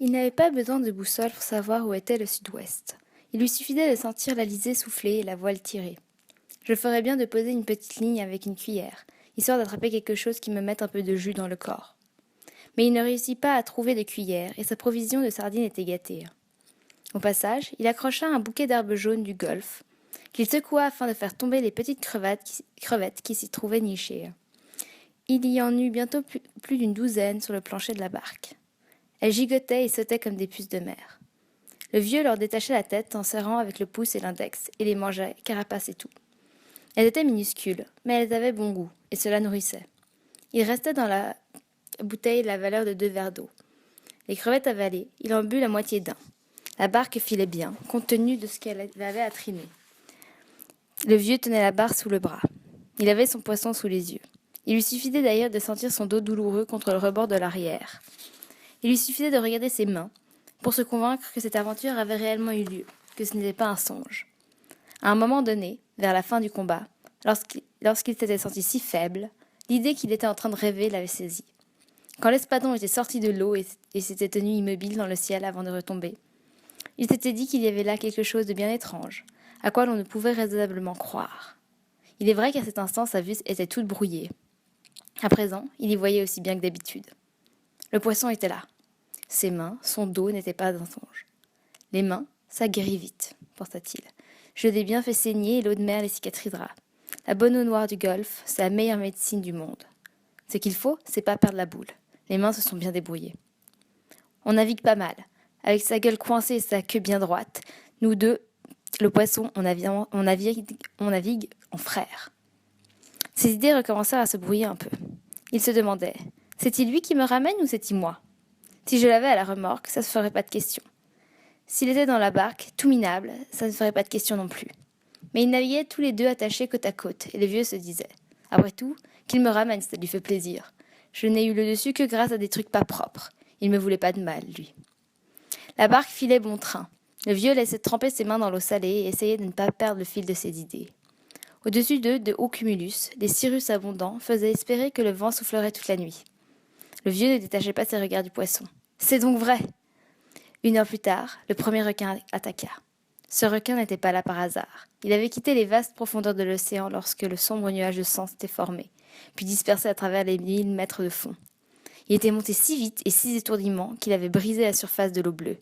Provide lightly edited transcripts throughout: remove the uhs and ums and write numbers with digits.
Il n'avait pas besoin de boussole pour savoir où était le sud-ouest. Il lui suffisait de sentir l'alizé souffler et la voile tirer. Je ferais bien de poser une petite ligne avec une cuillère, histoire d'attraper quelque chose qui me mette un peu de jus dans le corps. Mais il ne réussit pas à trouver de cuillère et sa provision de sardines était gâtée. Au passage, il accrocha un bouquet d'herbes jaunes du golfe, qu'il secoua afin de faire tomber les petites crevettes qui s'y trouvaient nichées. Il y en eut bientôt plus d'une douzaine sur le plancher de la barque. Elles gigotaient et sautaient comme des puces de mer. Le vieux leur détachait la tête en serrant avec le pouce et l'index, et les mangeait, carapace et tout. Elles étaient minuscules, mais elles avaient bon goût, et cela nourrissait. Il restait dans la bouteille la valeur de 2 verres d'eau. Les crevettes avalées, il en but la moitié d'un. La barque filait bien, compte tenu de ce qu'elle avait à trimer. Le vieux tenait la barre sous le bras. Il avait son poisson sous les yeux. Il lui suffisait d'ailleurs de sentir son dos douloureux contre le rebord de l'arrière. Il lui suffisait de regarder ses mains pour se convaincre que cette aventure avait réellement eu lieu, que ce n'était pas un songe. À un moment donné, vers la fin du combat, lorsqu'il s'était senti si faible, l'idée qu'il était en train de rêver l'avait saisi. Quand l'espadon était sorti de l'eau et s'était tenu immobile dans le ciel avant de retomber, il s'était dit qu'il y avait là quelque chose de bien étrange, à quoi l'on ne pouvait raisonnablement croire. Il est vrai qu'à cet instant sa vue était toute brouillée. À présent, il y voyait aussi bien que d'habitude. Le poisson était là. Ses mains, son dos n'étaient pas un songe. Les mains, ça guérit vite, pensa-t-il. Je l'ai bien fait saigner et l'eau de mer les cicatrisera. La bonne eau noire du golfe, c'est la meilleure médecine du monde. Ce qu'il faut, c'est pas perdre la boule. Les mains se sont bien débrouillées. On navigue pas mal. Avec sa gueule coincée et sa queue bien droite, nous deux, le poisson, on navigue en frères. Ses idées recommencèrent à se brouiller un peu. Il se demandait, c'est-il lui qui me ramène ou c'est-il moi ? Si je l'avais à la remorque, ça ne se ferait pas de question. S'il était dans la barque, tout minable, ça ne ferait pas de question non plus. Mais ils naviguaient tous les deux attachés côte à côte, et le vieux se disait, après tout, qu'il me ramène, ça lui fait plaisir. Je n'ai eu le dessus que grâce à des trucs pas propres. Il me voulait pas de mal, lui. La barque filait bon train. Le vieux laissait tremper ses mains dans l'eau salée et essayait de ne pas perdre le fil de ses idées. Au-dessus d'eux, de hauts cumulus, des cirrus abondants faisaient espérer que le vent soufflerait toute la nuit. Le vieux ne détachait pas ses regards du poisson. « C'est donc vrai !» 1 heure plus tard, le premier requin attaqua. Ce requin n'était pas là par hasard. Il avait quitté les vastes profondeurs de l'océan lorsque le sombre nuage de sang s'était formé, puis dispersé à travers les 1000 mètres de fond. Il était monté si vite et si étourdiment qu'il avait brisé la surface de l'eau bleue.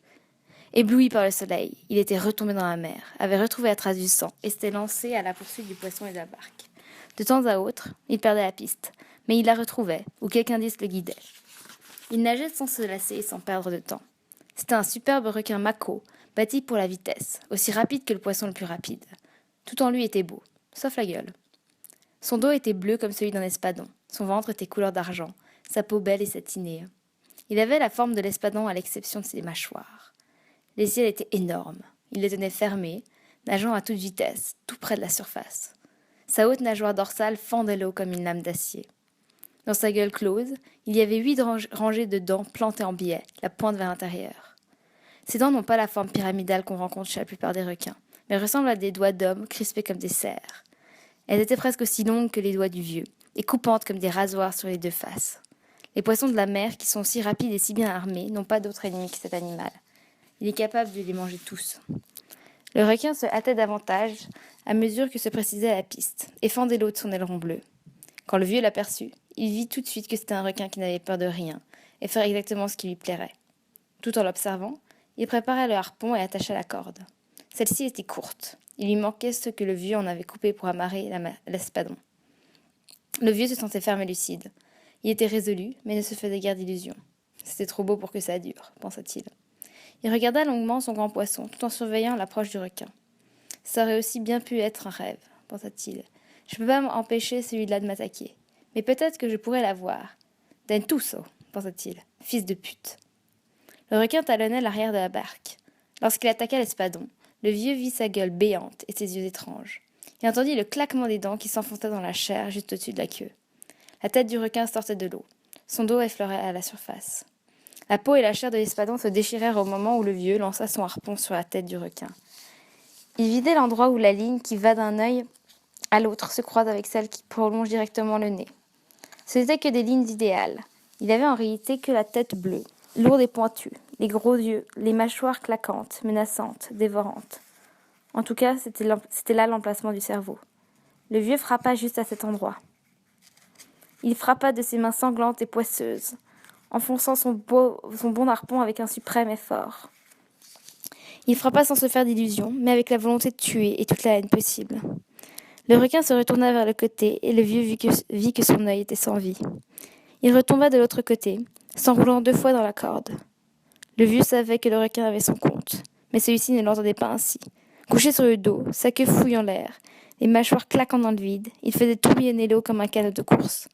Ébloui par le soleil, il était retombé dans la mer, avait retrouvé la trace du sang et s'était lancé à la poursuite du poisson et de la barque. De temps à autre, il perdait la piste, mais il la retrouvait, ou quelqu'un d'indice le guidait. Il nageait sans se lasser et sans perdre de temps. C'était un superbe requin mako, bâti pour la vitesse, aussi rapide que le poisson le plus rapide. Tout en lui était beau, sauf la gueule. Son dos était bleu comme celui d'un espadon, son ventre était couleur d'argent, sa peau belle et satinée. Il avait la forme de l'espadon à l'exception de ses mâchoires. Les yeux étaient énormes, il les tenait fermés, nageant à toute vitesse, tout près de la surface. Sa haute nageoire dorsale fendait l'eau comme une lame d'acier. Dans sa gueule close, il y avait 8 rangées de dents plantées en biais, la pointe vers l'intérieur. Ces dents n'ont pas la forme pyramidale qu'on rencontre chez la plupart des requins, mais ressemblent à des doigts d'homme crispés comme des serres. Elles étaient presque aussi longues que les doigts du vieux, et coupantes comme des rasoirs sur les 2 faces. Les poissons de la mer, qui sont si rapides et si bien armés, n'ont pas d'autre ennemi que cet animal. Il est capable de les manger tous. Le requin se hâtait davantage à mesure que se précisait la piste, et fendait l'eau de son aileron bleu. Quand le vieux l'aperçut, il vit tout de suite que c'était un requin qui n'avait peur de rien, et ferait exactement ce qui lui plairait. Tout en l'observant, il prépara le harpon et attacha la corde. Celle-ci était courte. Il lui manquait ce que le vieux en avait coupé pour amarrer l'espadon. Le vieux se sentait ferme et lucide. Il était résolu, mais ne se faisait guère d'illusions. C'était trop beau pour que ça dure, pensa-t-il. Il regarda longuement son grand poisson, tout en surveillant l'approche du requin. Ça aurait aussi bien pu être un rêve, pensa-t-il. Je ne peux pas empêcher celui-là de m'attaquer. Mais peut-être que je pourrais l'avoir. Dentuso, pensa-t-il, fils de pute. Le requin talonnait l'arrière de la barque. Lorsqu'il attaqua l'espadon, le vieux vit sa gueule béante et ses yeux étranges. Il entendit le claquement des dents qui s'enfonçaient dans la chair juste au-dessus de la queue. La tête du requin sortait de l'eau. Son dos effleurait à la surface. La peau et la chair de l'espadon se déchirèrent au moment où le vieux lança son harpon sur la tête du requin. Il vidait l'endroit où la ligne qui va d'un œil à l'autre se croise avec celle qui prolonge directement le nez. Ce n'étaient que des lignes idéales. Il avait en réalité que la tête bleue, lourde et pointue, les gros yeux, les mâchoires claquantes, menaçantes, dévorantes. En tout cas, c'était là l'emplacement du cerveau. Le vieux frappa juste à cet endroit. Il frappa de ses mains sanglantes et poisseuses, enfonçant son bon harpon avec un suprême effort. Il frappa sans se faire d'illusions, mais avec la volonté de tuer et toute la haine possible. Le requin se retourna vers le côté, et le vieux vit que son œil était sans vie. Il retomba de l'autre côté, s'enroulant 2 fois dans la corde. Le vieux savait que le requin avait son compte, mais celui-ci ne l'entendait pas ainsi. Couché sur le dos, sa queue fouille en l'air, les mâchoires claquant dans le vide, il faisait tourbillonner l'eau comme un canot de course.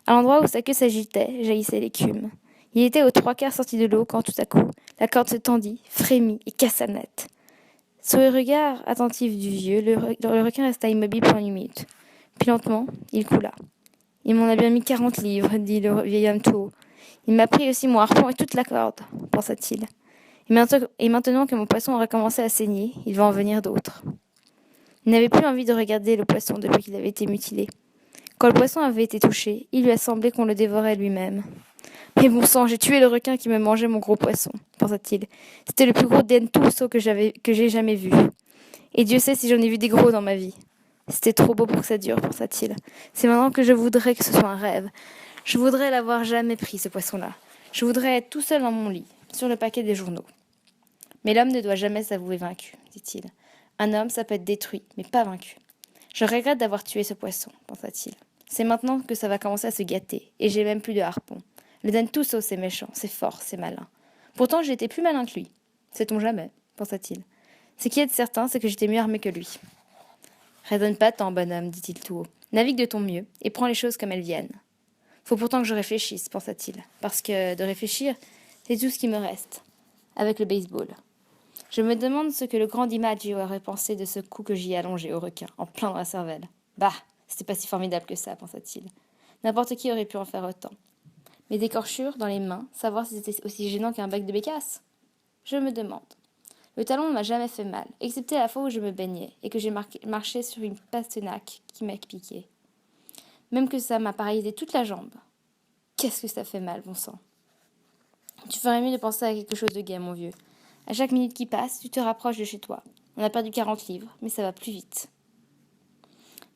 À l'endroit où sa queue s'agitait, jaillissait l'écume. Il était aux 3/4 sorti de l'eau quand, tout à coup, la corde se tendit, frémit et cassa net. Sous le regard attentif du vieux, le requin resta immobile pendant 1 minute. Puis lentement, il coula. « Il m'en a bien mis 40 livres, dit le vieil homme tout haut. Il m'a pris aussi mon harpon et toute la corde, pensa-t-il. Et maintenant que mon poisson aurait commencé à saigner, il va en venir d'autres. » Il n'avait plus envie de regarder le poisson depuis qu'il avait été mutilé. Quand le poisson avait été touché, il lui a semblé qu'on le dévorait lui-même. « Mais bon sang, j'ai tué le requin qui me mangeait mon gros poisson, » pensa-t-il. « C'était le plus gros dentuso que j'ai jamais vu. Et Dieu sait si j'en ai vu des gros dans ma vie. » C'était trop beau pour que ça dure, pensa-t-il. C'est maintenant que je voudrais que ce soit un rêve. Je voudrais l'avoir jamais pris, ce poisson-là. Je voudrais être tout seul dans mon lit, sur le paquet des journaux. Mais l'homme ne doit jamais s'avouer vaincu, dit-il. Un homme, ça peut être détruit, mais pas vaincu. Je regrette d'avoir tué ce poisson, pensa-t-il. C'est maintenant que ça va commencer à se gâter, et j'ai même plus de harpon. Le dentuso, c'est méchant, c'est fort, c'est malin. Pourtant, j'ai été plus malin que lui. Sait-on jamais, pensa-t-il. Ce qui est certain, c'est que j'étais mieux armé que lui. Raisonne pas tant, bonhomme, dit-il tout haut. Navigue de ton mieux, et prends les choses comme elles viennent. Faut pourtant que je réfléchisse, pensa-t-il, parce que de réfléchir, c'est tout ce qui me reste, avec le baseball. Je me demande ce que le grand DiMaggio aurait pensé de ce coup que j'y ai allongé au requin, en plein dans la cervelle. Bah, c'était pas si formidable que ça, pensa-t-il. N'importe qui aurait pu en faire autant. Mes décorchures dans les mains, savoir si c'était aussi gênant qu'un bec de bécasse. Je me demande. Le talon ne m'a jamais fait mal, excepté la fois où je me baignais et que j'ai marché sur une pastenaque qui m'a piqué. Même que ça m'a paralysé toute la jambe. Qu'est-ce que ça fait mal, bon sang. Tu ferais mieux de penser à quelque chose de gai, mon vieux. À chaque minute qui passe, tu te rapproches de chez toi. On a perdu 40 livres, mais ça va plus vite.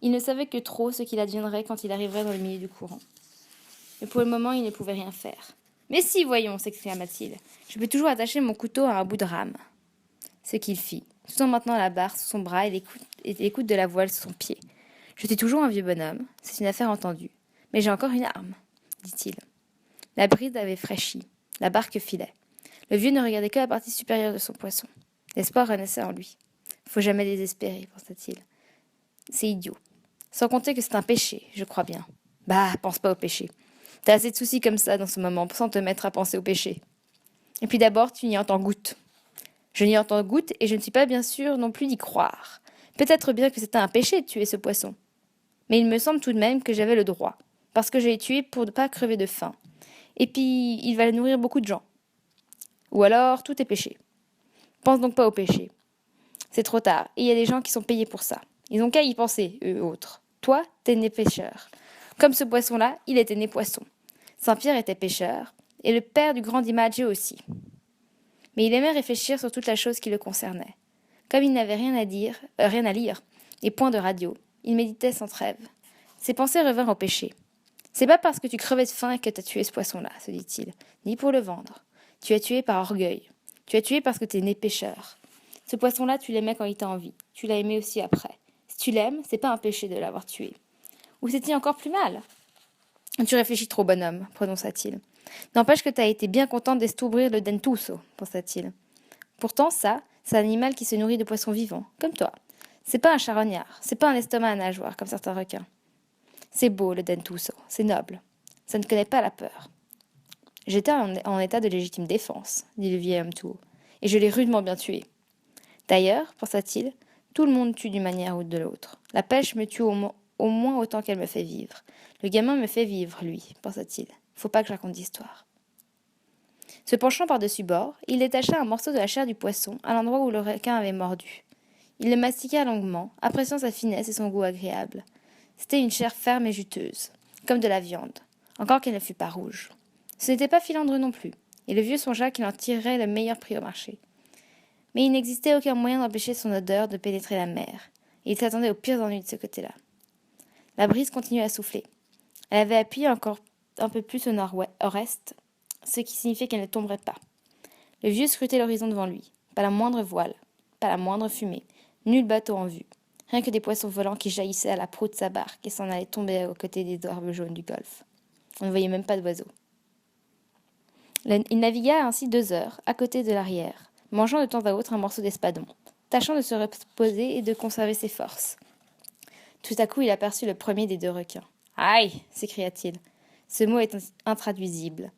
Il ne savait que trop ce qu'il adviendrait quand il arriverait dans le milieu du courant. Mais pour le moment, il ne pouvait rien faire. « Mais si, voyons !» s'exclama-t-il. « Je peux toujours attacher mon couteau à un bout de rame. » Ce qu'il fit, tout en maintenant la barre sous son bras et l'écoute de la voile sous son pied. « Je suis toujours un vieux bonhomme, c'est une affaire entendue. Mais j'ai encore une arme, dit-il. La brise avait fraîchi, la barque filait. Le vieux ne regardait que la partie supérieure de son poisson. L'espoir renaissait en lui. « Faut jamais désespérer, pensa-t-il. C'est idiot. Sans compter que c'est un péché, je crois bien. Bah, pense pas au péché. T'as assez de soucis comme ça dans ce moment sans te mettre à penser au péché. Et puis d'abord, tu n'y entends goutte. Je n'y entends goutte et je ne suis pas bien sûr non plus d'y croire. Peut-être bien que c'était un péché de tuer ce poisson. Mais il me semble tout de même que j'avais le droit, parce que je l'ai tué pour ne pas crever de faim. Et puis, il va nourrir beaucoup de gens. Ou alors, tout est péché. Pense donc pas au péché. C'est trop tard, et il y a des gens qui sont payés pour ça. Ils n'ont qu'à y penser, eux autres. Toi, t'es né pêcheur. Comme ce poisson-là, il était né poisson. Saint-Pierre était pêcheur, et le père du grand DiMaggio aussi. Mais il aimait réfléchir sur toute la chose qui le concernait. Comme il n'avait rien à lire, et point de radio, il méditait sans trêve. Ses pensées revinrent au péché. C'est pas parce que tu crevais de faim que t'as tué ce poisson-là, se dit-il, ni pour le vendre. Tu as tué par orgueil. Tu as tué parce que t'es né pêcheur. Ce poisson-là, tu l'aimais quand il t'a en vie. Tu l'as aimé aussi après. Si tu l'aimes, c'est pas un péché de l'avoir tué. Ou c'est-il encore plus mal? Tu réfléchis trop, bonhomme, prononça-t-il. N'empêche que t'as été bien content d'estoubrir le dentuso, pensa-t-il. Pourtant, ça, c'est un animal qui se nourrit de poissons vivants, comme toi. C'est pas un charognard, c'est pas un estomac à nageoire, comme certains requins. C'est beau, le dentuso, c'est noble. Ça ne connaît pas la peur. J'étais en état de légitime défense, dit le vieil homme tout haut, et je l'ai rudement bien tué. D'ailleurs, pensa-t-il, tout le monde tue d'une manière ou de l'autre. La pêche me tue au moins autant qu'elle me fait vivre. Le gamin me fait vivre, lui, pensa-t-il. Faut pas que je raconte d'histoire. Se penchant par-dessus bord, il détacha un morceau de la chair du poisson à l'endroit où le requin avait mordu. Il le mastiqua longuement, appréciant sa finesse et son goût agréable. C'était une chair ferme et juteuse, comme de la viande, encore qu'elle ne fût pas rouge. Ce n'était pas filandreux non plus. et le vieux songea qu'il en tirerait le meilleur prix au marché. Mais il n'existait aucun moyen d'empêcher son odeur de pénétrer la mer, et il s'attendait aux pires ennuis de ce côté-là. La brise continuait à souffler. Elle avait appuyé encore un peu plus au nord-ouest, ce qui signifiait qu'elle ne tomberait pas. Le vieux scrutait l'horizon devant lui. Pas la moindre voile, pas la moindre fumée, nul bateau en vue. Rien que des poissons volants qui jaillissaient à la proue de sa barque et s'en allaient tomber aux côtés des arbres jaunes du golfe. On ne voyait même pas d'oiseaux. Il navigua ainsi 2 heures, à côté de l'arrière, mangeant de temps à autre un morceau d'espadon, tâchant de se reposer et de conserver ses forces. Tout à coup, il aperçut le premier des 2 requins. « Aïe !» s'écria-t-il. Ce mot est intraduisible.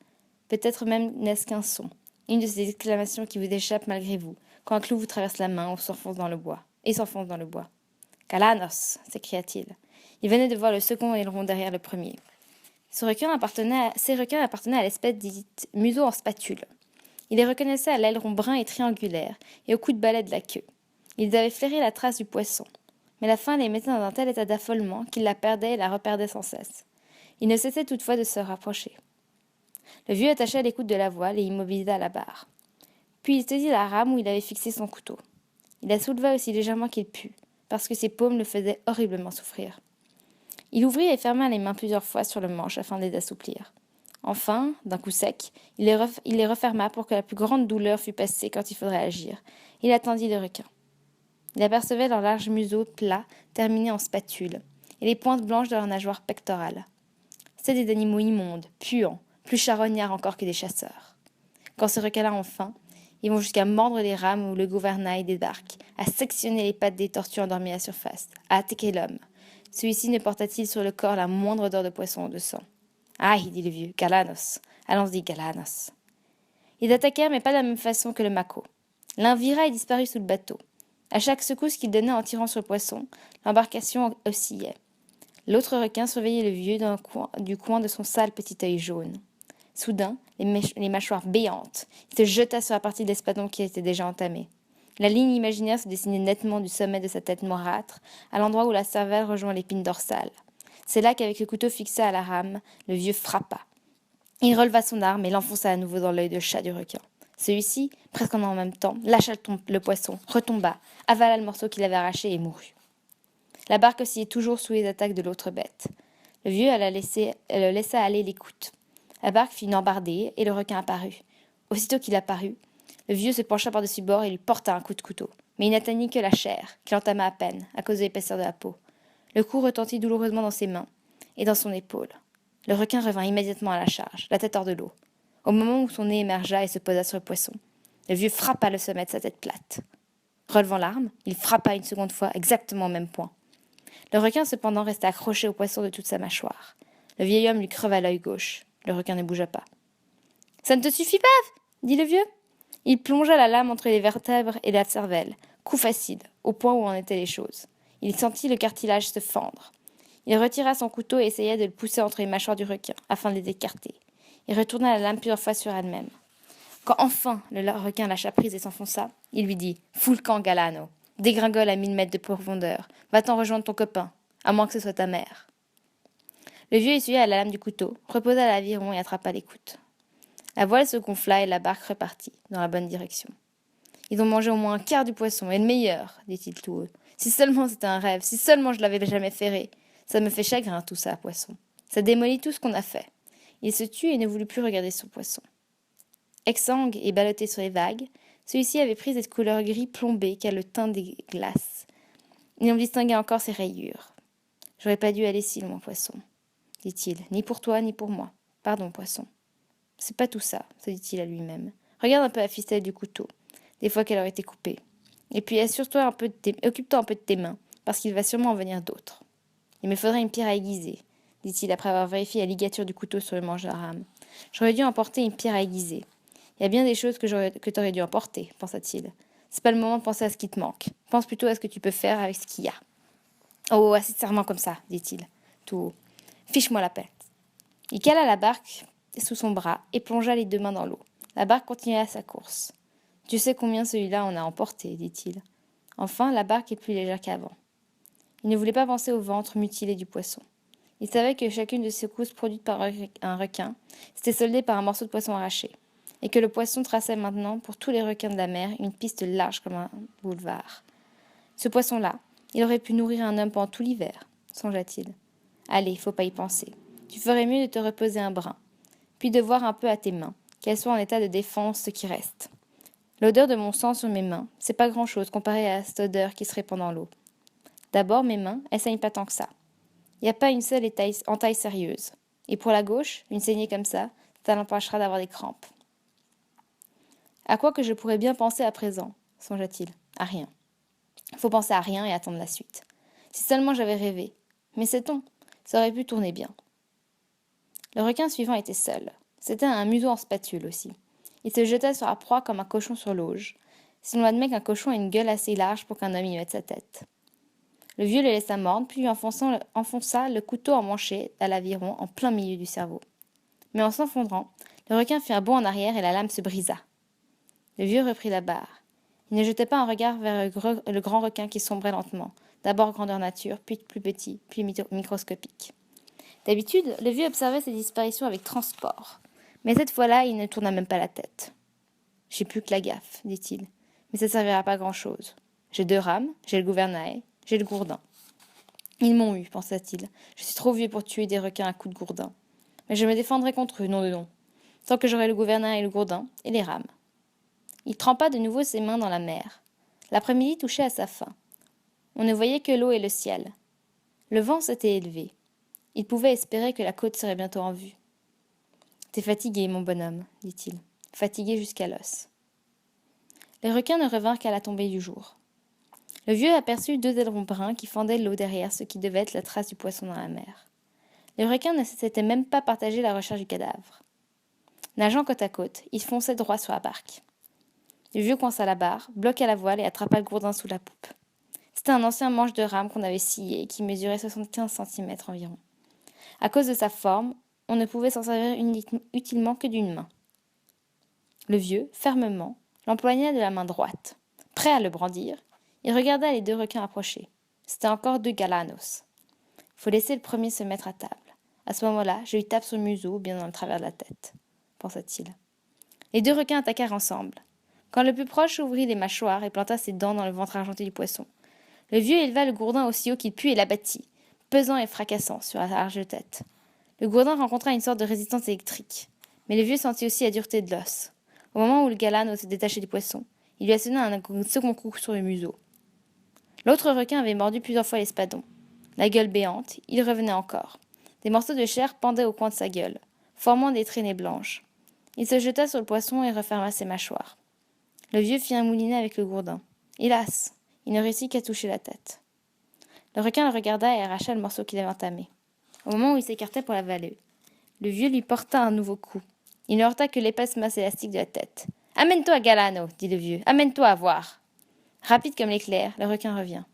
Peut-être même n'est-ce qu'un son. Une de ces exclamations qui vous échappent malgré vous, quand un clou vous traverse la main ou s'enfonce dans le bois. « Kalanos !» s'écria-t-il. Il venait de voir le second aileron derrière le premier. Ces requins appartenaient à l'espèce dite museau en spatule. Il les reconnaissait à l'aileron brun et triangulaire, et au coup de balai de la queue. Ils avaient flairé la trace du poisson, mais la faim les mettait dans un tel état d'affolement qu'ils la perdaient et la reperdaient sans cesse. Ils ne cessaient toutefois de se rapprocher. Le vieux attacha l'écoute de la voile et immobilisa la barre. Puis il saisit la rame où il avait fixé son couteau. Il la souleva aussi légèrement qu'il put, parce que ses paumes le faisaient horriblement souffrir. Il ouvrit et ferma les mains plusieurs fois sur le manche afin de les assouplir. Enfin, d'un coup sec, il les referma pour que la plus grande douleur fût passée quand il faudrait agir. Il attendit le requin. Il apercevait leur large museau plat terminé en spatule, et les pointes blanches de leurs nageoires pectorales. C'étaient des animaux immondes, puants, plus charognards encore que des chasseurs. Quand ce requin-là ont faim, ils vont jusqu'à mordre les rames ou le gouvernail des barques, à sectionner les pattes des tortues endormies à la surface, à attaquer l'homme. Celui-ci ne porta-t-il sur le corps la moindre odeur de poisson ou de sang. « Aïe !» dit le vieux, « Galanos ! Allons-y, Galanos !» Ils attaquèrent, mais pas de la même façon que le mako. L'un vira et disparut sous le bateau. À chaque secousse qu'il donnait en tirant sur le poisson, l'embarcation oscillait. L'autre requin surveillait le vieux du coin de son sale petit œil jaune. Soudain, les mâchoires béantes, il se jeta sur la partie de l'espadon qui était déjà entamée. La ligne imaginaire se dessinait nettement du sommet de sa tête noirâtre, à l'endroit où la cervelle rejoint l'épine dorsale. C'est là qu'avec le couteau fixé à la rame, le vieux frappa. Il releva son arme et l'enfonça à nouveau dans l'œil de chat du requin. Celui-ci, presque en même temps, lâcha le poisson, retomba, avala le morceau qu'il avait arraché et mourut. La barque oscillait toujours sous les attaques de l'autre bête. Le vieux le laissa aller l'écoute. La barque fit une embardée et le requin apparut. Aussitôt qu'il apparut, le vieux se pencha par-dessus bord et lui porta un coup de couteau. Mais il n'atteignit que la chair, qu'il entama à peine, à cause de l'épaisseur de la peau. Le coup retentit douloureusement dans ses mains et dans son épaule. Le requin revint immédiatement à la charge, la tête hors de l'eau. Au moment où son nez émergea et se posa sur le poisson, le vieux frappa le sommet de sa tête plate. Relevant l'arme, il frappa une seconde fois exactement au même point. Le requin cependant resta accroché au poisson de toute sa mâchoire. Le vieil homme lui creva l'œil gauche. Le requin ne bougea pas. « Ça ne te suffit pas ?» dit le vieux. Il plongea la lame entre les vertèbres et la cervelle, coup facile, au point où en étaient les choses. Il sentit le cartilage se fendre. Il retira son couteau et essaya de le pousser entre les mâchoires du requin, afin de les écarter. Il retourna la lame plusieurs fois sur elle-même. Quand enfin le requin lâcha prise et s'enfonça, il lui dit « Fous le camp, Galano. Dégringole à 1000 mètres de profondeur. Va-t'en rejoindre ton copain, à moins que ce soit ta mère. » Le vieux essuya la lame du couteau, reposa l'aviron et attrapa l'écoute. La voile se gonfla et la barque repartit, dans la bonne direction. « Ils ont mangé au moins un quart du poisson, et le meilleur, dit-il tout haut. Si seulement c'était un rêve, si seulement je l'avais jamais ferré. Ça me fait chagrin tout ça, poisson. Ça démolit tout ce qu'on a fait. » Il se tut et ne voulut plus regarder son poisson. Exsangue et ballotté sur les vagues, celui-ci avait pris cette couleur gris plombé qu'a le teint des glaces. Il en distinguait encore ses rayures. « J'aurais pas dû aller si loin, poisson, dit-il, ni pour toi, ni pour moi. Pardon, poisson. C'est pas tout ça, se dit-il à lui-même. Regarde un peu la ficelle du couteau, des fois qu'elle aurait été coupée. Et puis occupe-toi un peu de tes mains, parce qu'il va sûrement en venir d'autres. Il me faudrait une pierre à aiguiser, dit-il après avoir vérifié la ligature du couteau sur le manche de la rame. J'aurais dû emporter une pierre à aiguiser. Il y a bien des choses que t'aurais dû emporter, pensa-t-il. C'est pas le moment de penser à ce qui te manque. Pense plutôt à ce que tu peux faire avec ce qu'il y a. Oh, assez de serment comme ça, dit-il, tout haut. Fiche-moi la paix. Il cala la barque sous son bras et plongea les 2 mains dans l'eau. La barque continua sa course. Tu sais combien celui-là en a emporté, dit-il. Enfin, la barque est plus légère qu'avant. Il ne voulait pas penser au ventre mutilé du poisson. Il savait que chacune de ces secousses produites par un requin s'était soldée par un morceau de poisson arraché. et que le poisson traçait maintenant pour tous les requins de la mer une piste large comme un boulevard. Ce poisson-là, il aurait pu nourrir un homme pendant tout l'hiver, songea-t-il. Allez, faut pas y penser. Tu ferais mieux de te reposer un brin, puis de voir un peu à tes mains, qu'elles soient en état de défense ce qui reste. L'odeur de mon sang sur mes mains, c'est pas grand-chose comparé à cette odeur qui se répand dans l'eau. D'abord, mes mains, elles saignent pas tant que ça. Y a pas une seule entaille sérieuse. Et pour la gauche, une saignée comme ça l'empêchera d'avoir des crampes. À quoi que je pourrais bien penser à présent, songea-t-il. À rien. Faut penser à rien et attendre la suite. Si seulement j'avais rêvé. Mais sait-on, ça aurait pu tourner bien. Le requin suivant était seul. C'était un museau en spatule aussi. Il se jeta sur la proie comme un cochon sur l'auge, si l'on admet qu'un cochon a une gueule assez large pour qu'un homme y mette sa tête. Le vieux le laissa mordre, puis lui enfonça le couteau emmanché à l'aviron en plein milieu du cerveau. Mais en s'enfondrant, le requin fit un bond en arrière et la lame se brisa. Le vieux reprit la barre. Il ne jetait pas un regard vers le grand requin qui sombrait lentement, d'abord grandeur nature, puis plus petit, puis microscopique. D'habitude, le vieux observait ses disparitions avec transport. Mais cette fois-là, il ne tourna même pas la tête. « J'ai plus que la gaffe, dit-il, mais ça ne servira pas à grand-chose. J'ai 2 rames, j'ai le gouvernail, j'ai le gourdin. Ils m'ont eu, pensa-t-il. Je suis trop vieux pour tuer des requins à coups de gourdin. Mais je me défendrai contre eux, nom de nom, tant que j'aurai le gouvernail et le gourdin, et les rames. » Il trempa de nouveau ses mains dans la mer. L'après-midi touchait à sa fin. On ne voyait que l'eau et le ciel. Le vent s'était élevé. Il pouvait espérer que la côte serait bientôt en vue. « T'es fatigué, mon bonhomme, dit-il, fatigué jusqu'à l'os. » Les requins ne revinrent qu'à la tombée du jour. Le vieux aperçut 2 ailerons bruns qui fendaient l'eau derrière ce qui devait être la trace du poisson dans la mer. Les requins ne s'étaient même pas partagé la recherche du cadavre. Nageant côte à côte, ils fonçaient droit sur la barque. Le vieux coinça la barre, bloqua la voile et attrapa le gourdin sous la poupe. C'était un ancien manche de rame qu'on avait scié et qui mesurait 75 cm environ. À cause de sa forme, on ne pouvait s'en servir utilement que d'une main. Le vieux, fermement, l'empoigna de la main droite. Prêt à le brandir, il regarda les 2 requins approcher. C'était encore 2 galanos. Faut laisser le premier se mettre à table. À ce moment-là, je lui tape sur le museau, bien dans le travers de la tête, pensa-t-il. Les 2 requins attaquèrent ensemble. Quand le plus proche ouvrit les mâchoires et planta ses dents dans le ventre argenté du poisson, le vieux éleva le gourdin aussi haut qu'il put et l'abattit, pesant et fracassant sur la large tête. Le gourdin rencontra une sorte de résistance électrique, mais le vieux sentit aussi la dureté de l'os. Au moment où le galano se détachait du poisson, il lui assena un second coup sur le museau. L'autre requin avait mordu plusieurs fois l'espadon. La gueule béante, il revenait encore. Des morceaux de chair pendaient au coin de sa gueule, formant des traînées blanches. Il se jeta sur le poisson et referma ses mâchoires. Le vieux fit un moulinet avec le gourdin. Hélas, il ne réussit qu'à toucher la tête. Le requin le regarda et arracha le morceau qu'il avait entamé. Au moment où il s'écartait pour l'avaler, le vieux lui porta un nouveau coup. Il ne heurta que l'épaisse masse élastique de la tête. « Amène-toi, Galano, dit le vieux. Amène-toi à voir. » Rapide comme l'éclair, le requin revint.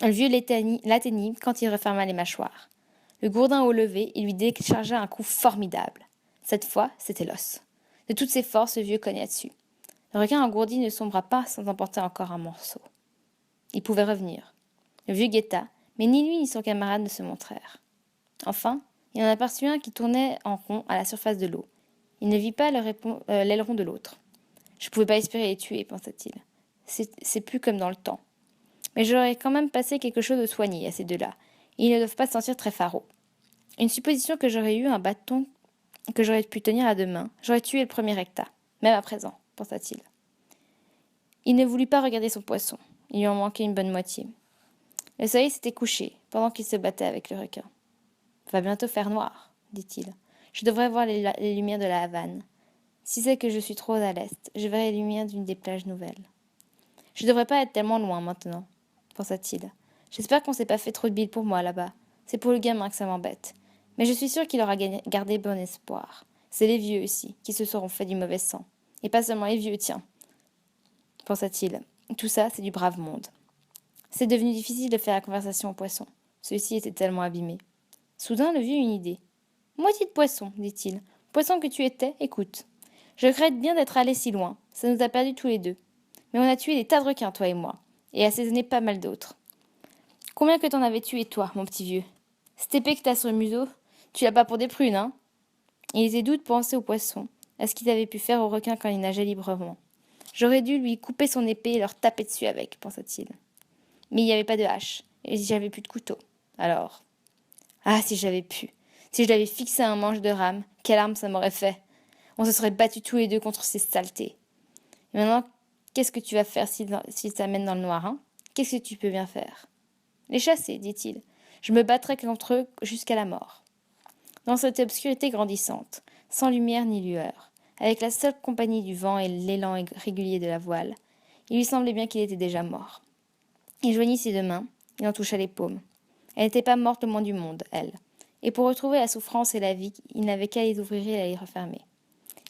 Le vieux l'atteignit quand il referma les mâchoires. Le gourdin au levé, il lui déchargea un coup formidable. Cette fois, c'était l'os. De toutes ses forces, le vieux cogna dessus. Le requin engourdi ne sombra pas sans emporter encore un morceau. Il pouvait revenir. Le vieux guetta, mais ni lui ni son camarade ne se montrèrent. Enfin, il en aperçut un qui tournait en rond à la surface de l'eau. Il ne vit pas l'aileron de l'autre. « Je ne pouvais pas espérer les tuer, pensa-t-il. C'est plus comme dans le temps. Mais j'aurais quand même passé quelque chose de soigné à ces 2-là. Ils ne doivent pas se sentir très faraud. Une supposition que j'aurais eu un bâton que j'aurais pu tenir à 2 mains, j'aurais tué le premier recta, même à présent, pensa-t-il. Il ne voulut pas regarder son poisson. Il lui en manquait une bonne moitié. Le soleil s'était couché, pendant qu'il se battait avec le requin. « Va bientôt faire noir, dit-il. Je devrais voir les lumières de la Havane. Si c'est que je suis trop à l'est, je verrai les lumières d'une des plages nouvelles. Je ne devrais pas être tellement loin maintenant, pensa-t-il. J'espère qu'on s'est pas fait trop de bile pour moi là-bas. C'est pour le gamin que ça m'embête. Mais je suis sûr qu'il aura gardé bon espoir. C'est les vieux aussi, qui se seront fait du mauvais sang. Et pas seulement les vieux, tiens, pensa-t-il. Tout ça, c'est du brave monde. C'est devenu difficile de faire la conversation au poisson. Celui-ci était tellement abîmé. Soudain, le vieux eut une idée. « Moitié de poisson, dit-il. Poisson que tu étais, écoute. Je regrette bien d'être allé si loin. Ça nous a perdus tous les 2. Mais on a tué des tas de requins, toi et moi. Et assaisonné pas mal d'autres. Combien que t'en avais tué, toi, mon petit vieux? Cette épée que t'as sur le museau, tu l'as pas pour des prunes, hein ?» Il était doux de penser au poisson, à ce qu'ils avaient pu faire aux requins quand ils nageaient librement. J'aurais dû lui couper son épée et leur taper dessus avec, pensa-t-il. Mais il n'y avait pas de hache, et j'avais plus de couteau. Alors... Ah, si j'avais pu. Si je l'avais fixé à un manche de rame, quelle arme ça m'aurait fait? On se serait battus tous les deux contre ces saletés. Et maintenant, qu'est-ce que tu vas faire s'ils t'amènent dans le noir, hein? Qu'est-ce que tu peux bien faire? Les chasser, dit-il. Je me battrai contre eux jusqu'à la mort. Dans cette obscurité grandissante, sans lumière ni lueur, avec la seule compagnie du vent et l'élan régulier de la voile, il lui semblait bien qu'il était déjà mort. Il joignit ses deux mains, il en toucha les paumes. Elle n'était pas morte au moins du monde, elle. Et pour retrouver la souffrance et la vie, il n'avait qu'à les ouvrir et à les refermer.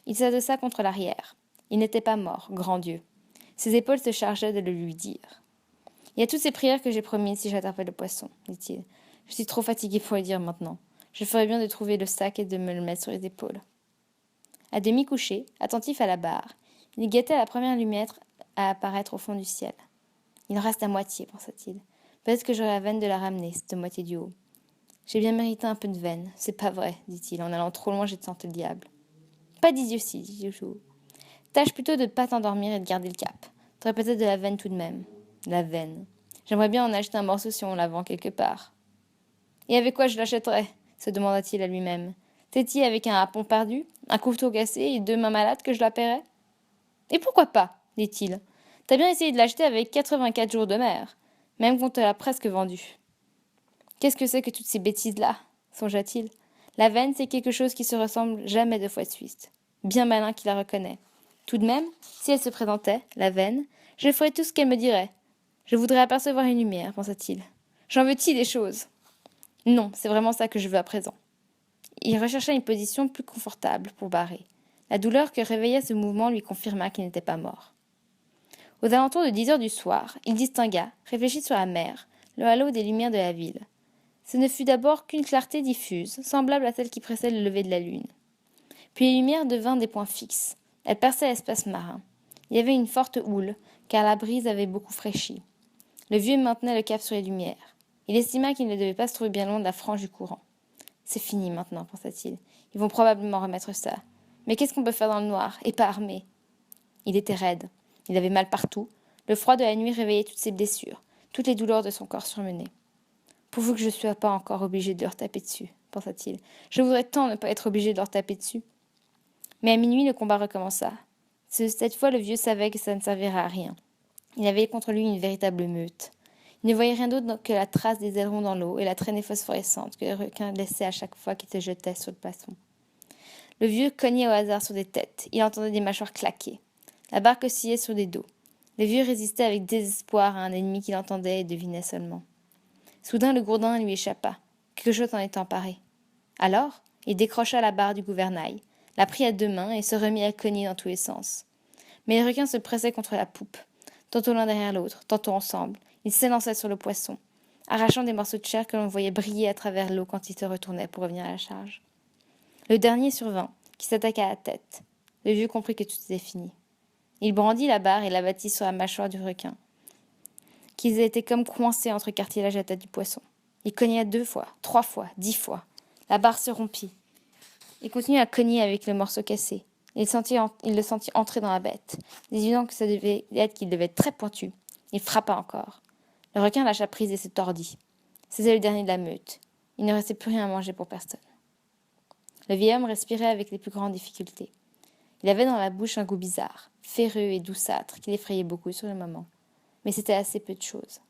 Il s'adossa contre l'arrière. Il n'était pas mort, grand Dieu. Ses épaules se chargeaient de le lui dire. Il y a toutes ces prières que j'ai promises si j'attrapais le poisson, dit-il. Je suis trop fatigué pour les dire maintenant. Je ferais bien de trouver le sac et de me le mettre sur les épaules. À demi couché, attentif à la barre, il guettait la première lumière à apparaître au fond du ciel. Il en reste à moitié, pensa-t-il. Peut-être que j'aurai la veine de la ramener, cette moitié du haut. J'ai bien mérité un peu de veine. C'est pas vrai, dit-il. En allant trop loin, j'ai tenté le diable. Pas d'idiotie, dit Joujou. Tâche plutôt de ne pas t'endormir et de garder le cap. T'aurais peut-être de la veine tout de même. La veine. J'aimerais bien en acheter un morceau si on la vend quelque part. Et avec quoi je l'achèterais? Se demanda-t-il à lui-même. T'es-il avec un harpon perdu, un couteau cassé et deux mains malades que je la paierais? Et pourquoi pas? Dit-il. T'as bien essayé de l'acheter avec 84 jours de mer, même qu'on te l'a presque vendu. Qu'est-ce que c'est que toutes ces bêtises-là? Songea-t-il. La veine, c'est quelque chose qui se ressemble jamais deux fois de suite. Bien malin qui la reconnaît. Tout de même, si elle se présentait, la veine, je ferais tout ce qu'elle me dirait. Je voudrais apercevoir une lumière, pensa-t-il. J'en veux-t-il des choses? Non, c'est vraiment ça que je veux à présent. Il rechercha une position plus confortable pour barrer. La douleur que réveillait ce mouvement lui confirma qu'il n'était pas mort. Aux alentours de 10 heures du soir, il distingua, réfléchit sur la mer, le halo des lumières de la ville. Ce ne fut d'abord qu'une clarté diffuse, semblable à celle qui précède le lever de la lune. Puis les lumières devinrent des points fixes. Elles perçaient l'espace marin. Il y avait une forte houle, car la brise avait beaucoup fraîchi. Le vieux maintenait le cap sur les lumières. Il estima qu'il ne devait pas se trouver bien loin de la frange du courant. C'est fini maintenant, pensa-t-il. Ils vont probablement remettre ça. Mais qu'est-ce qu'on peut faire dans le noir, et pas armé? Il était raide. Il avait mal partout. Le froid de la nuit réveillait toutes ses blessures, toutes les douleurs de son corps surmené. Pourvu que je ne sois pas encore obligé de leur taper dessus, pensa-t-il. Je voudrais tant ne pas être obligé de leur taper dessus. Mais à minuit, le combat recommença. Cette fois, le vieux savait que ça ne servirait à rien. Il avait contre lui une véritable meute. Il ne voyait rien d'autre que la trace des ailerons dans l'eau et la traînée phosphorescente que le requin laissait à chaque fois qu'il se jetait sur le poisson. Le vieux cognait au hasard sur des têtes. Il entendait des mâchoires claquer. La barque oscillait sur des dos. Le vieux résistait avec désespoir à un ennemi qu'il entendait et devinait seulement. Soudain, le gourdin lui échappa. Quelque chose en était emparé. Alors, il décrocha la barre du gouvernail, la prit à deux mains et se remit à cogner dans tous les sens. Mais les requins se pressaient contre la poupe, tantôt l'un derrière l'autre, tantôt ensemble. Ils s'élançaient sur le poisson, arrachant des morceaux de chair que l'on voyait briller à travers l'eau quand il se retournait pour revenir à la charge. Le dernier survint, qui s'attaqua à la tête. Le vieux comprit que tout était fini. Il brandit la barre et l'abattit sur la mâchoire du requin, qu'ils étaient comme coincés entre cartilage et la tête du poisson. Il cogna 2 fois, 3 fois, 10 fois. La barre se rompit. Il continua à cogner avec le morceau cassé. Il le sentit entrer dans la bête. Décidant que ça devait être qu'il devait être très pointu, il frappa encore. Le requin lâcha prise et se tordit. C'était le dernier de la meute. Il ne restait plus rien à manger pour personne. Le vieil homme respirait avec les plus grandes difficultés. Il avait dans la bouche un goût bizarre, ferreux et douceâtre, qui l'effrayait beaucoup sur le moment. Mais c'était assez peu de choses.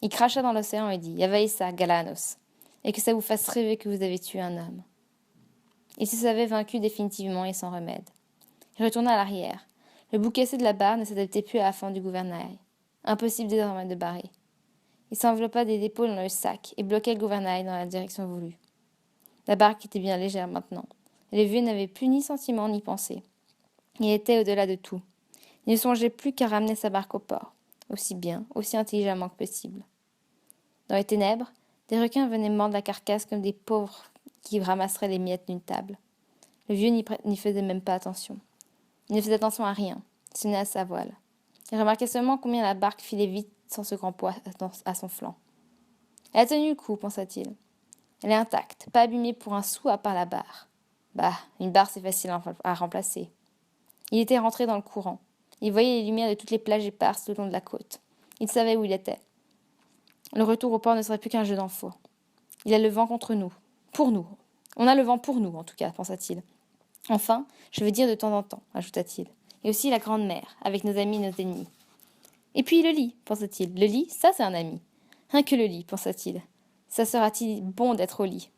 Il cracha dans l'océan et dit « Yavaïsa, Galanos, et que ça vous fasse rêver que vous avez tué un homme. » Il se savait vaincu définitivement et sans remède. Il retourna à l'arrière. Le bout cassé de la barre ne s'adaptait plus à la fente du gouvernail. Impossible désormais de barrer. Il s'enveloppa des épaules dans le sac et bloqua le gouvernail dans la direction voulue. La barque était bien légère maintenant. Et le vieux n'avait plus ni sentiment ni pensée. Il était au-delà de tout. Il ne songeait plus qu'à ramener sa barque au port, aussi bien, aussi intelligemment que possible. Dans les ténèbres, des requins venaient mordre la carcasse comme des pauvres qui ramasseraient les miettes d'une table. Le vieux n'y faisait même pas attention. Il ne faisait attention à rien, ce n'est à sa voile. Il remarquait seulement combien la barque filait vite sans ce grand poids à son flanc. Elle a tenu le coup, pensa-t-il. Elle est intacte, pas abîmée pour un sou à part la barre. Bah, une barre c'est facile à remplacer. Il était rentré dans le courant. Il voyait les lumières de toutes les plages éparses le long de la côte. Il savait où il était. Le retour au port ne serait plus qu'un jeu d'enfant. Il a le vent contre nous. Pour nous. On a le vent pour nous, en tout cas, pensa-t-il. Enfin, je veux dire de temps en temps, ajouta-t-il. Et aussi la grande mer, avec nos amis et nos ennemis. Et puis le lit, pensa-t-il. Le lit, ça c'est un ami. Rien que le lit, pensa-t-il. Ça sera-t-il bon d'être au lit?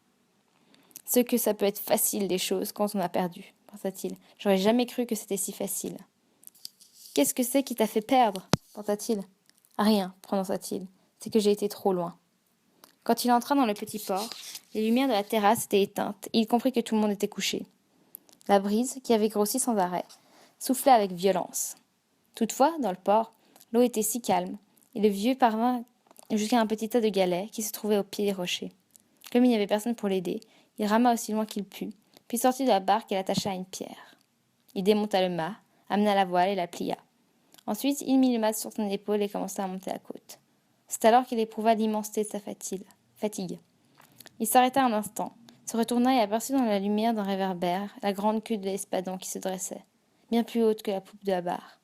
Ce que ça peut être facile les choses quand on a perdu, pensa-t-il. J'aurais jamais cru que c'était si facile. Qu'est-ce que c'est qui t'a fait perdre? Pensa-t-il. Rien, prononça-t-il. C'est que j'ai été trop loin. Quand il entra dans le petit port, les lumières de la terrasse étaient éteintes et il comprit que tout le monde était couché. La brise, qui avait grossi sans arrêt, soufflait avec violence. Toutefois, dans le port, l'eau était si calme, et le vieux parvint jusqu'à un petit tas de galets qui se trouvait au pied des rochers. Comme il n'y avait personne pour l'aider, il rama aussi loin qu'il put, puis sortit de la barque et l'attacha à une pierre. Il démonta le mât, amena la voile et la plia. Ensuite, il mit le mât sur son épaule et commença à monter la côte. C'est alors qu'il éprouva l'immensité de sa fatigue. Il s'arrêta un instant, se retourna et aperçut dans la lumière d'un réverbère la grande queue de l'espadon qui se dressait, bien plus haute que la poupe de la barre.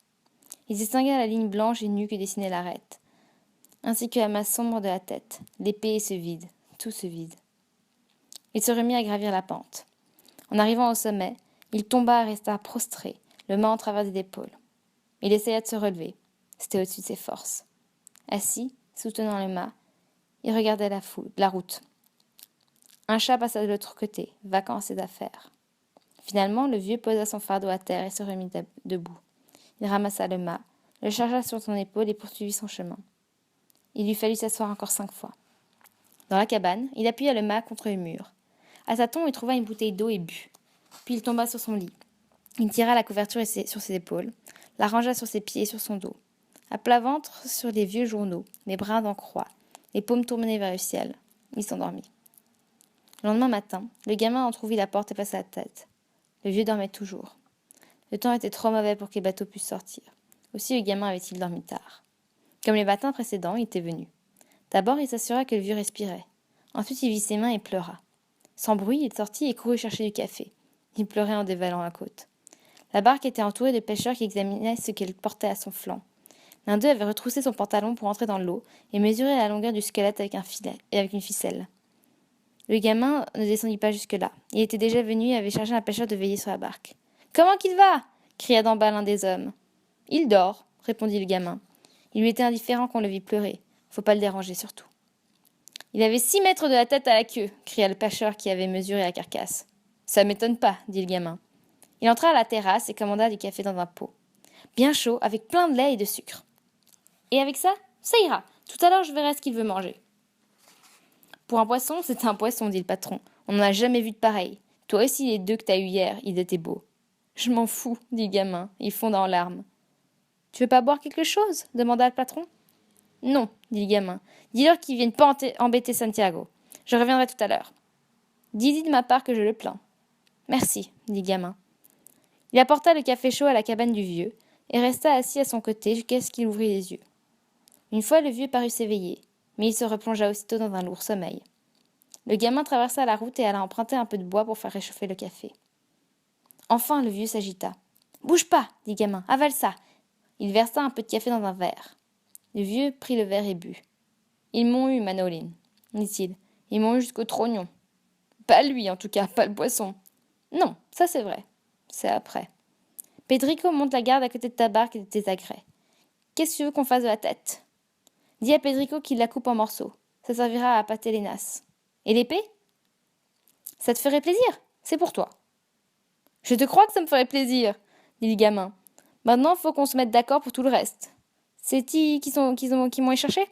Il distingua la ligne blanche et nue que dessinait l'arête, ainsi que la masse sombre de la tête, l'épée se vide, tout se vide. Il se remit à gravir la pente. En arrivant au sommet, il tomba et resta prostré, le mât en travers des épaules. Il essaya de se relever. C'était au-dessus de ses forces. Assis, soutenant le mât, il regardait la route. Un chat passa de l'autre côté, vaquant à ses affaires. Finalement, le vieux posa son fardeau à terre et se remit debout. Il ramassa le mât, le chargea sur son épaule et poursuivit son chemin. Il lui fallut s'asseoir encore 5 fois. Dans la cabane, il appuya le mât contre le mur. À tâtons, il trouva une bouteille d'eau et but. Puis il tomba sur son lit. Il tira la couverture sur ses épaules, la rangea sur ses pieds et sur son dos. À plat ventre sur les vieux journaux, les bras en croix, les paumes tournées vers le ciel, il s'endormit. Le lendemain matin, le gamin entrouvrit la porte et passa la tête. Le vieux dormait toujours. Le temps était trop mauvais pour que les bateaux puissent sortir. Aussi le gamin avait-il dormi tard. Comme les matins précédents, il était venu. D'abord, il s'assura que le vieux respirait. Ensuite, il vit ses mains et pleura. Sans bruit, il sortit et courut chercher du café. Il pleurait en dévalant la côte. La barque était entourée de pêcheurs qui examinaient ce qu'elle portait à son flanc. L'un d'eux avait retroussé son pantalon pour entrer dans l'eau et mesurer la longueur du squelette avec un filet et avec une ficelle. Le gamin ne descendit pas jusque-là. Il était déjà venu et avait chargé un pêcheur de veiller sur la barque. « Comment qu'il va » cria d'en bas l'un des hommes. « Il dort » répondit le gamin. Il lui était indifférent qu'on le vît pleurer. Faut pas le déranger surtout. « Il avait 6 mètres de la tête à la queue » cria le pêcheur qui avait mesuré la carcasse. « Ça m'étonne pas » dit le gamin. Il entra à la terrasse et commanda du café dans un pot. Bien chaud, avec plein de lait et de sucre. « Et avec ça, ça ira. Tout à l'heure, je verrai ce qu'il veut manger. » Pour un poisson, c'est un poisson, dit le patron. On n'en a jamais vu de pareil. Toi aussi, les 2 que t'as eu hier, ils étaient beaux. Je m'en fous, dit le gamin. Il fonda en larmes. Tu veux pas boire quelque chose demanda le patron. Non, dit le gamin. Dis-leur qu'ils viennent pas embêter Santiago. Je reviendrai tout à l'heure. Dis-y de ma part que je le plains. Merci, dit le gamin. Il apporta le café chaud à la cabane du vieux et resta assis à son côté jusqu'à ce qu'il ouvrit les yeux. Une fois, le vieux parut s'éveiller, mais il se replongea aussitôt dans un lourd sommeil. Le gamin traversa la route et alla emprunter un peu de bois pour faire réchauffer le café. Enfin, le vieux s'agita. « Bouge pas !» dit le gamin. « Avale ça !» Il versa un peu de café dans un verre. Le vieux prit le verre et but. « Ils m'ont eu, Manoline, » dit-il. « Ils m'ont eu jusqu'au trognon. Pas lui, en tout cas, pas le poisson. Non, ça c'est vrai. C'est après. Pedrico monte la garde à côté de ta barque et de tes agrès. Qu'est-ce que tu veux qu'on fasse de la tête ? Dis à Pedrico qu'il la coupe en morceaux. Ça servira à appâter les nasses. Et l'épée ? Ça te ferait plaisir ? C'est pour toi. Je te crois que ça me ferait plaisir, dit le gamin. Maintenant, faut qu'on se mette d'accord pour tout le reste. C'est-ils qui m'ont cherché ?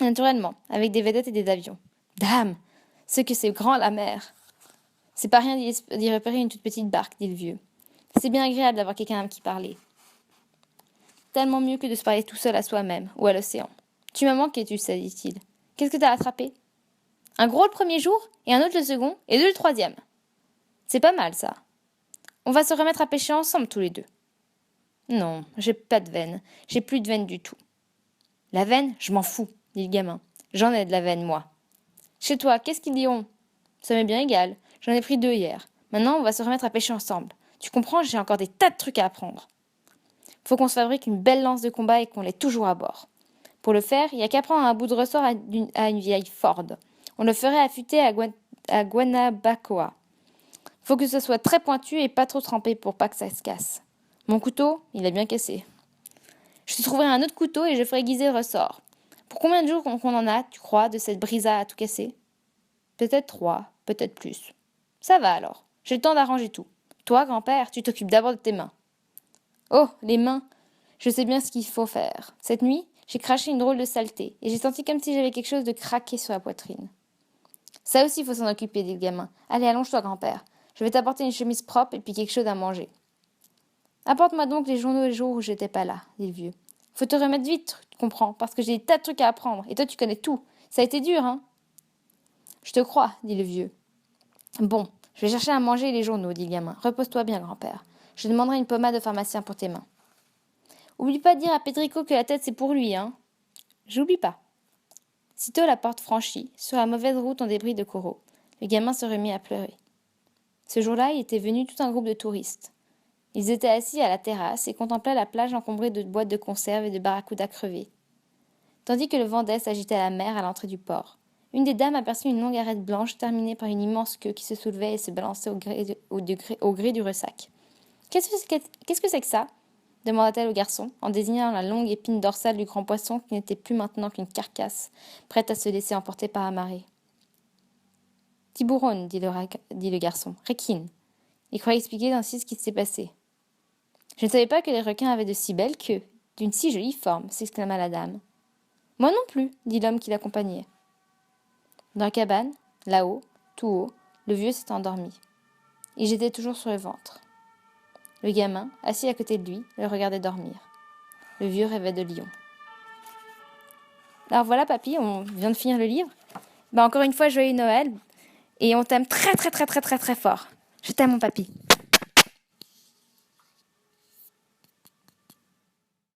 Naturellement, avec des vedettes et des avions. Dame, ce que c'est grand la mer. C'est pas rien d'y repérer une toute petite barque, dit le vieux. C'est bien agréable d'avoir quelqu'un à qui parler. Tellement mieux que de se parler tout seul à soi-même ou à l'océan. Tu m'as manqué, tu sais, dit-il. Qu'est-ce que t'as attrapé ? Un gros le premier jour, et un autre le second, et 2 le troisième. C'est pas mal, ça. On va se remettre à pêcher ensemble, tous les 2. Non, j'ai pas de veine. J'ai plus de veine du tout. La veine, je m'en fous, dit le gamin. J'en ai de la veine, moi. Chez toi, qu'est-ce qu'ils diront ? Ça m'est bien égal. J'en ai pris 2 hier. Maintenant, on va se remettre à pêcher ensemble. Tu comprends, j'ai encore des tas de trucs à apprendre. Faut qu'on se fabrique une belle lance de combat et qu'on l'ait toujours à bord. Pour le faire, il n'y a qu'à prendre un bout de ressort à une vieille Ford. On le ferait affûter à Guanabacoa. Faut que ce soit très pointu et pas trop trempé pour pas que ça se casse. Mon couteau, il est bien cassé. Je te trouverai un autre couteau et je ferai aiguiser le ressort. Pour combien de jours qu'on en a, tu crois, de cette brisa à tout casser? Peut-être 3, peut-être plus. Ça va alors, j'ai le temps d'arranger tout. Toi, grand-père, tu t'occupes d'abord de tes mains. Oh, les mains! Je sais bien ce qu'il faut faire. Cette nuit, j'ai craché une drôle de saleté, et j'ai senti comme si j'avais quelque chose de craqué sur la poitrine. Ça aussi, il faut s'en occuper, dit le gamin. Allez, allonge-toi, grand-père. Je vais t'apporter une chemise propre et puis quelque chose à manger. Apporte-moi donc les journaux les jours où j'étais pas là, dit le vieux. Faut te remettre vite, tu comprends, parce que j'ai des tas de trucs à apprendre, et toi tu connais tout. Ça a été dur, hein? Je te crois, dit le vieux. Bon, je vais chercher à manger les journaux, dit le gamin. Repose-toi bien, grand-père. Je demanderai une pommade au pharmacien pour tes mains. Oublie pas de dire à Pétrico que la tête c'est pour lui, hein? J'oublie pas. Sitôt la porte franchie, sur la mauvaise route en débris de coraux, le gamin se remit à pleurer. Ce jour-là, il était venu tout un groupe de touristes. Ils étaient assis à la terrasse et contemplaient la plage encombrée de boîtes de conserve et de barracudas crevés. Tandis que le vent d'est agitait la mer à l'entrée du port, une des dames aperçut une longue arête blanche terminée par une immense queue qui se soulevait et se balançait au gré du ressac. « Qu'est-ce que c'est que ça ?» demanda-t-elle au garçon, en désignant la longue épine dorsale du grand poisson qui n'était plus maintenant qu'une carcasse, prête à se laisser emporter par la marée. « Tiburon, dit le garçon. « Requin. » Il croyait expliquer ainsi ce qui s'est passé. « Je ne savais pas que les requins avaient de si belles queues, d'une si jolie forme, » s'exclama la dame. « Moi non plus, » dit l'homme qui l'accompagnait. Dans la cabane, là-haut, tout haut, le vieux s'était endormi. Il jetait toujours sur le ventre. Le gamin, assis à côté de lui, le regardait dormir. Le vieux rêvait de lion. Alors voilà, papy, on vient de finir le livre. Encore une fois, joyeux Noël. Et on t'aime très très très très très très fort. Je t'aime, mon papy.